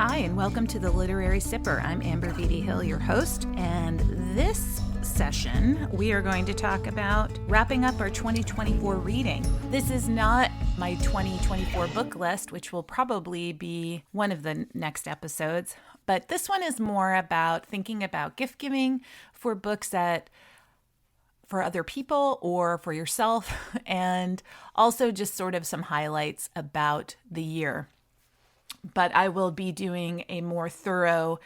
Hi, and welcome to the Literary Sipper. I'm Amber V.D. Hill, your host, and this session we are going to talk about wrapping up our 2024 reading. This is not my 2024 book list, which will probably be one of the next episodes, but this one is more about thinking about gift giving for books that for other people or for yourself, and also just sort of some highlights about the year. But I will be doing a more thorough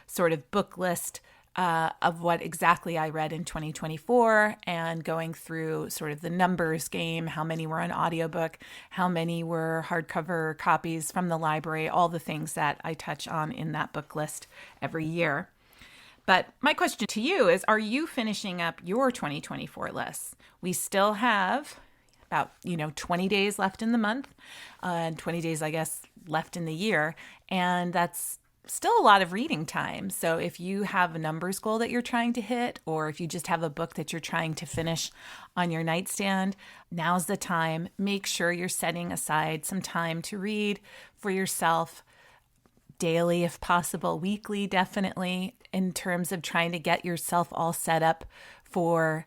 sort of book list of what exactly I read in 2024 and going through sort of the numbers game, how many were on audiobook, how many were hardcover copies from the library, all the things that I touch on in that book list every year. But my question to you is, are you finishing up your 2024 list? We still have about 20 days left in the month and 20 days, I guess, left in the year. And that's still a lot of reading time. So if you have a numbers goal that you're trying to hit, or if you just have a book that you're trying to finish on your nightstand, now's the time. Make sure you're setting aside some time to read for yourself daily, if possible, weekly, definitely, in terms of trying to get yourself all set up for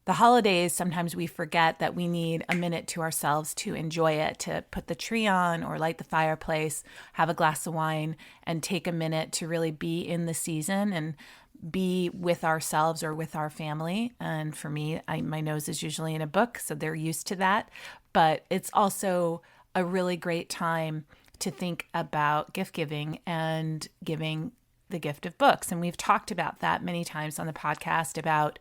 the holidays. Sometimes we forget that we need a minute to ourselves to enjoy it, to put the tree on or light the fireplace, have a glass of wine, and take a minute to really be in the season and be with ourselves or with our family. And for me, my nose is usually in a book, so they're used to that. But it's also a really great time to think about gift giving and giving the gift of books. And we've talked about that many times on the podcast, about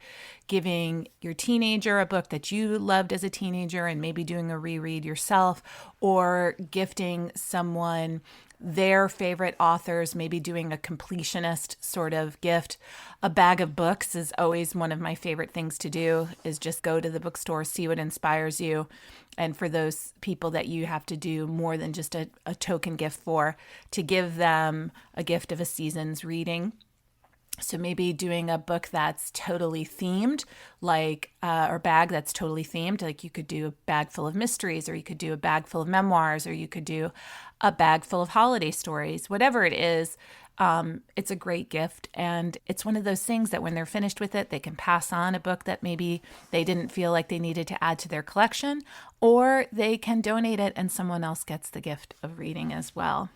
giving your teenager a book that you loved as a teenager and maybe doing a reread yourself, or gifting someone their favorite authors, maybe doing a completionist sort of gift. A bag of books is always one of my favorite things to do, is just go to the bookstore, see what inspires you. And for those people that you have to do more than just a token gift for, to give them a gift of a season's reading. So maybe doing a book that's totally themed, like, or bag that's totally themed, like you could do a bag full of mysteries, or you could do a bag full of memoirs, or you could do a bag full of holiday stories. Whatever it is, it's a great gift. And it's one of those things that when they're finished with it, they can pass on a book that maybe they didn't feel like they needed to add to their collection, or they can donate it and someone else gets the gift of reading as well.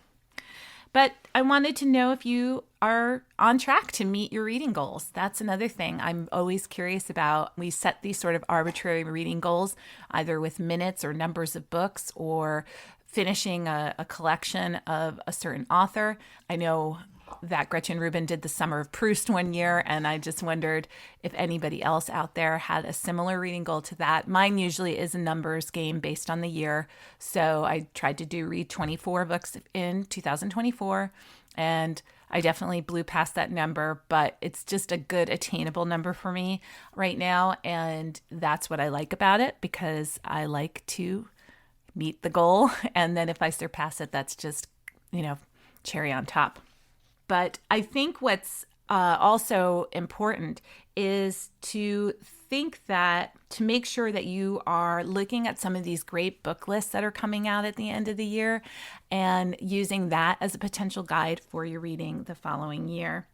But I wanted to know if you are on track to meet your reading goals. That's another thing I'm always curious about. We set these sort of arbitrary reading goals, either with minutes or numbers of books, or finishing a collection of a certain author. I know that Gretchen Rubin did the Summer of Proust one year, and I just wondered if anybody else out there had a similar reading goal to that. Mine usually is a numbers game based on the year. So I tried to read 24 books in 2024, and I definitely blew past that number, but it's just a good attainable number for me right now. And that's what I like about it, because I like to meet the goal. And then if I surpass it, that's just, cherry on top. But I think what's also important is to think that, to make sure that you are looking at some of these great book lists that are coming out at the end of the year and using that as a potential guide for your reading the following year.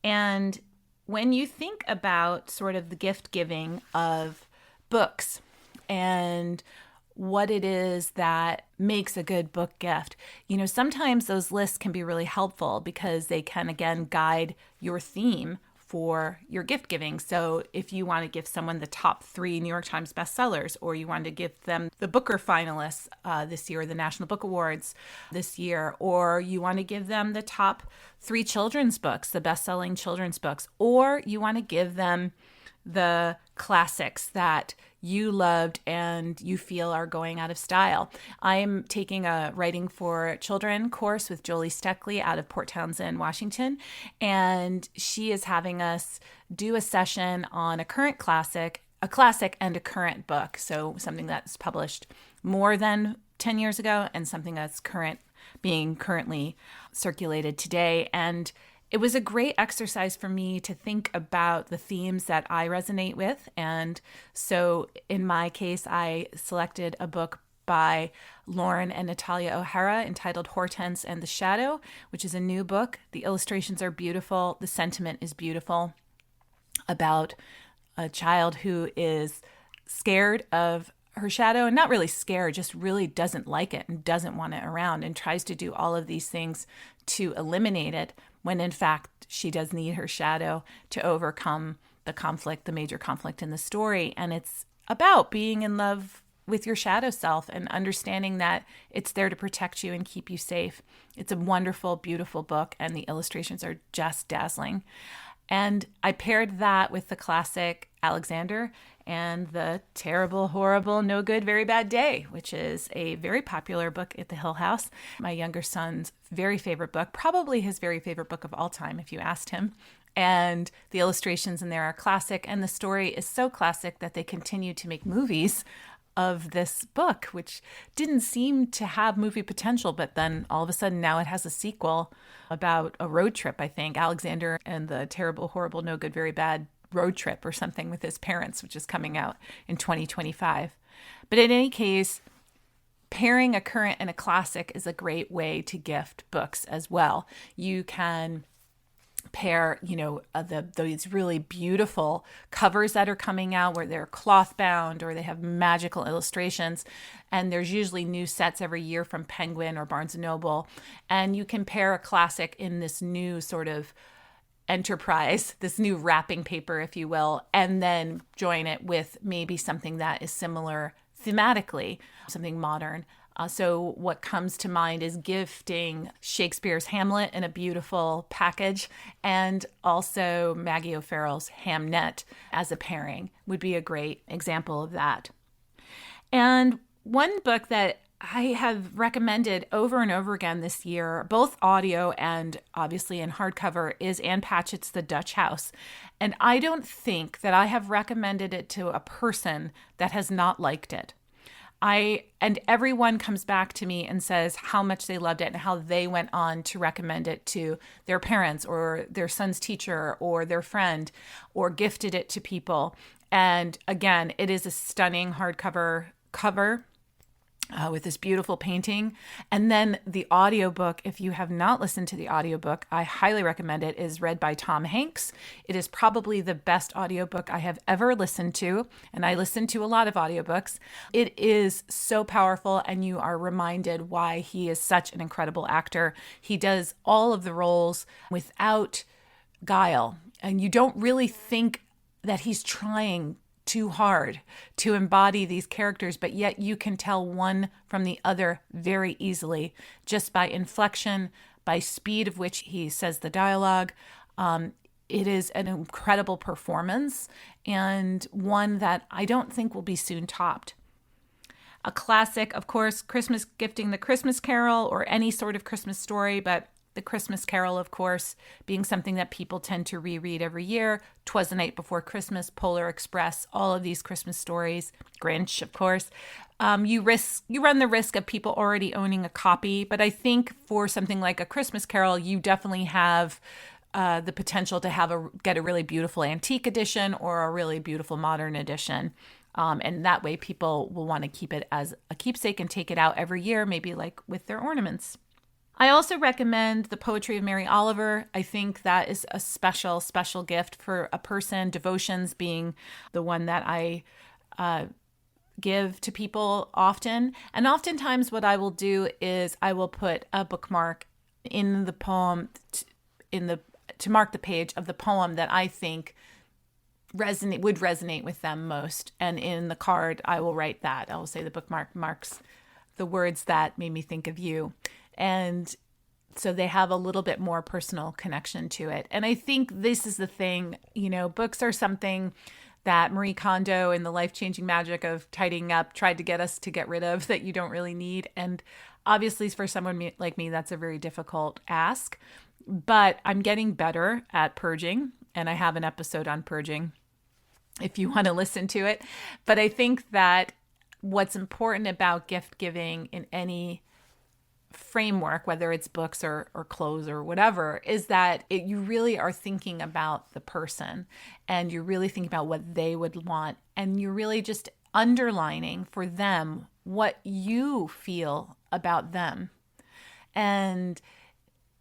And when you think about sort of the gift giving of books and what it is that makes a good book gift, sometimes those lists can be really helpful because they can, again, guide your theme for your gift giving. So if you want to give someone the top 3 New York Times bestsellers, or you want to give them the Booker finalists this year, the National Book Awards this year, or you want to give them the top 3 children's books, the best-selling children's books, or you want to give them the classics that you loved and you feel are going out of style. I'm taking a Writing for Children course with Jolie Steckley out of Port Townsend, Washington, and she is having us do a session on a classic and a current book. So something that's published more than 10 years ago and something that's being currently circulated today. And it was a great exercise for me to think about the themes that I resonate with. And so in my case, I selected a book by Lauren and Natalia O'Hara entitled Hortense and the Shadow, which is a new book. The illustrations are beautiful. The sentiment is beautiful, about a child who is scared of her shadow, and not really scared, just really doesn't like it and doesn't want it around and tries to do all of these things to eliminate it, when in fact she does need her shadow to overcome the conflict, the major conflict in the story. And it's about being in love with your shadow self and understanding that it's there to protect you and keep you safe. It's a wonderful, beautiful book, and the illustrations are just dazzling. And I paired that with the classic Alexander and the terrible, horrible, no good, very bad day, which is a very popular book at the Hill House. My younger son's very favorite book, probably his very favorite book of all time, if you asked him. And the illustrations in there are classic, and the story is so classic that they continue to make movies of this book, which didn't seem to have movie potential, but then all of a sudden now it has a sequel about a road trip, I think, Alexander and the terrible, horrible, no good, very bad road trip or something with his parents, which is coming out in 2025. But in any case, pairing a current and a classic is a great way to gift books as well. You can pair, these really beautiful covers that are coming out where they're cloth bound or they have magical illustrations. And there's usually new sets every year from Penguin or Barnes & Noble. And you can pair a classic in this new sort of enterprise, this new wrapping paper, if you will, and then join it with maybe something that is similar thematically, something modern. So what comes to mind is gifting Shakespeare's Hamlet in a beautiful package, and also Maggie O'Farrell's Hamnet as a pairing would be a great example of that. And one book that I have recommended over and over again this year, both audio and obviously in hardcover, is Anne Patchett's The Dutch House. And I don't think that I have recommended it to a person that has not liked it. And everyone comes back to me and says how much they loved it and how they went on to recommend it to their parents or their son's teacher or their friend or gifted it to people. And again, it is a stunning hardcover cover with this beautiful painting. And then the audiobook, if you have not listened to the audiobook, I highly recommend it, is read by Tom Hanks. It is probably the best audiobook I have ever listened to, and I listen to a lot of audiobooks. It is so powerful, and you are reminded why he is such an incredible actor. He does all of the roles without guile, and you don't really think that he's trying too hard to embody these characters, but yet you can tell one from the other very easily just by inflection, by speed of which he says the dialogue. It is an incredible performance, and one that I don't think will be soon topped. A classic, of course, Christmas gifting, The Christmas Carol, or any sort of Christmas story, but The Christmas Carol, of course, being something that people tend to reread every year. 'Twas the Night Before Christmas, Polar Express, all of these Christmas stories. Grinch, of course. You run the risk of people already owning a copy, but I think for something like A Christmas Carol, you definitely have the potential to get a really beautiful antique edition or a really beautiful modern edition. And that way people will want to keep it as a keepsake and take it out every year, maybe like with their ornaments. I also recommend The Poetry of Mary Oliver. I think that is a special, special gift for a person, devotions being the one that I give to people often. And oftentimes what I will do is I will put a bookmark in the poem to mark the page of the poem that I think would resonate with them most. And in the card, I will write that. I will say the bookmark marks the words that made me think of you. And so they have a little bit more personal connection to it. And I think this is the thing, books are something that Marie Kondo in The Life-Changing Magic of Tidying Up tried to get us to get rid of, that you don't really need. And obviously for someone like me, that's a very difficult ask. But I'm getting better at purging, and I have an episode on purging if you want to listen to it. But I think that what's important about gift giving in any framework, whether it's books or clothes or whatever, is that you really are thinking about the person, and you're really thinking about what they would want, and you're really just underlining for them what you feel about them. And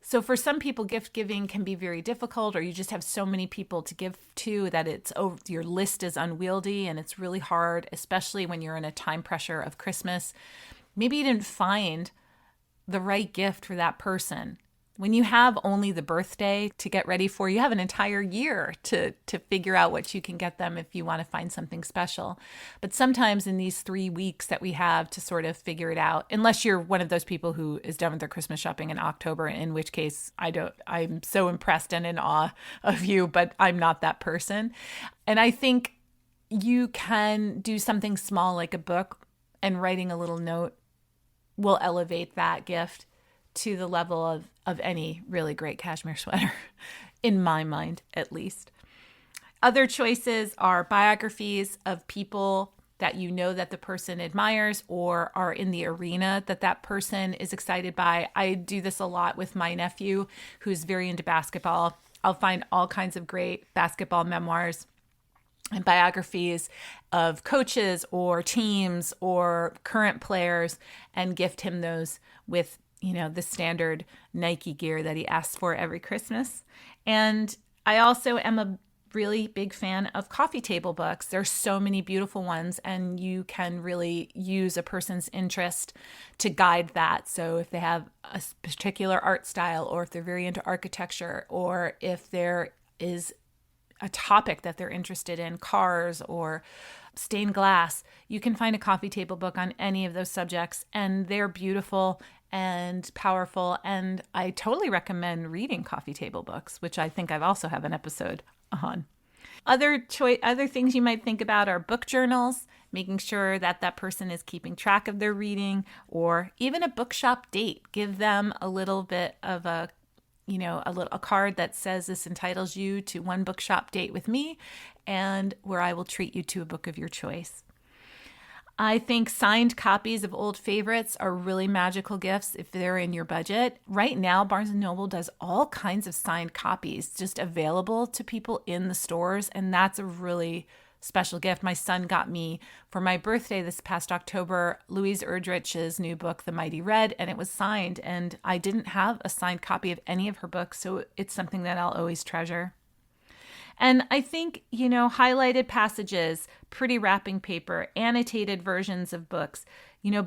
so for some people, gift giving can be very difficult, or you just have so many people to give to that your list is unwieldy and it's really hard, especially when you're in a time pressure of Christmas. Maybe you didn't find the right gift for that person. When you have only the birthday to get ready for, you have an entire year to figure out what you can get them if you want to find something special. But sometimes in these 3 weeks that we have to sort of figure it out, unless you're one of those people who is done with their Christmas shopping in October, in which case I'm so impressed and in awe of you, but I'm not that person. And I think you can do something small like a book, and writing a little note will elevate that gift to the level of any really great cashmere sweater, in my mind, at least. Other choices are biographies of people that you know that the person admires or are in the arena that that person is excited by. I do this a lot with my nephew, who's very into basketball. I'll find all kinds of great basketball memoirs and biographies of coaches or teams or current players and gift him those with the standard Nike gear that he asks for every Christmas. And I also am a really big fan of coffee table books. There's so many beautiful ones, and you can really use a person's interest to guide that. So if they have a particular art style, or if they're very into architecture, or if there is a topic that they're interested in, cars or stained glass, you can find a coffee table book on any of those subjects, and they're beautiful and powerful. And I totally recommend reading coffee table books, which I think I've also have an episode on. Other things you might think about are book journals, making sure that that person is keeping track of their reading, or even a bookshop date. Give them a little bit of a card that says this entitles you to one bookshop date with me, and where I will treat you to a book of your choice. I think signed copies of old favorites are really magical gifts if they're in your budget. Right now, Barnes & Noble does all kinds of signed copies just available to people in the stores, and that's a really special gift. My son got me for my birthday this past October Louise Erdrich's new book, The Mighty Red, and it was signed, and I didn't have a signed copy of any of her books, so it's something that I'll always treasure. And I think, highlighted passages, pretty wrapping paper, annotated versions of books,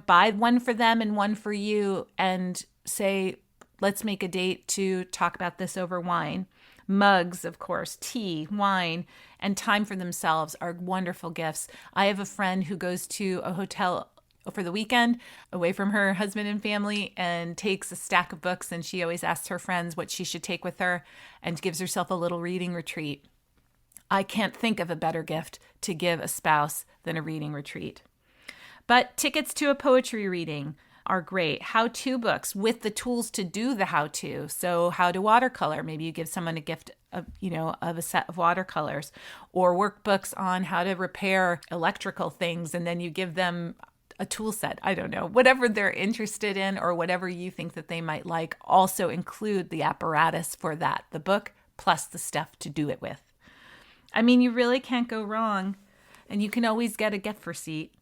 buy one for them and one for you and say, let's make a date to talk about this over wine. Mugs, of course, tea, wine, and time for themselves are wonderful gifts. I have a friend who goes to a hotel for the weekend away from her husband and family and takes a stack of books, and she always asks her friends what she should take with her and gives herself a little reading retreat. I can't think of a better gift to give a spouse than a reading retreat. But tickets to a poetry reading are great. How-to books with the tools to do the how-to. So how to watercolor. Maybe you give someone a gift of a set of watercolors, or workbooks on how to repair electrical things, and then you give them a tool set. I don't know. Whatever they're interested in or whatever you think that they might like, also include the apparatus for that, the book plus the stuff to do it with. I mean, you really can't go wrong. And you can always get a gift receipt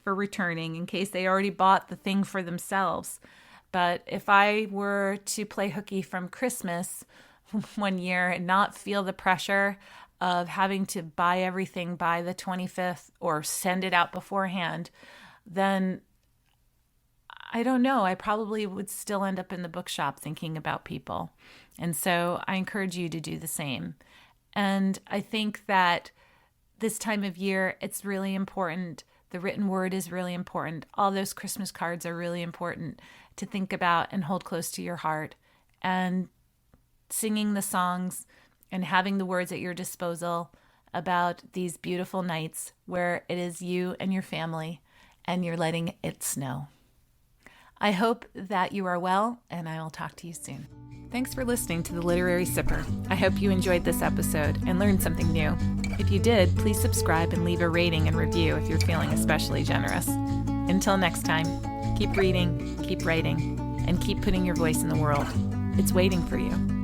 for returning in case they already bought the thing for themselves. But if I were to play hooky from Christmas one year and not feel the pressure of having to buy everything by the 25th or send it out beforehand, then I don't know. I probably would still end up in the bookshop thinking about people. And so I encourage you to do the same. And I think that this time of year, it's really important. The written word is really important. All those Christmas cards are really important to think about and hold close to your heart. And singing the songs and having the words at your disposal about these beautiful nights where it is you and your family and you're letting it snow. I hope that you are well, and I will talk to you soon. Thanks for listening to The Literary Sipper. I hope you enjoyed this episode and learned something new. If you did, please subscribe and leave a rating and review if you're feeling especially generous. Until next time, keep reading, keep writing, and keep putting your voice in the world. It's waiting for you.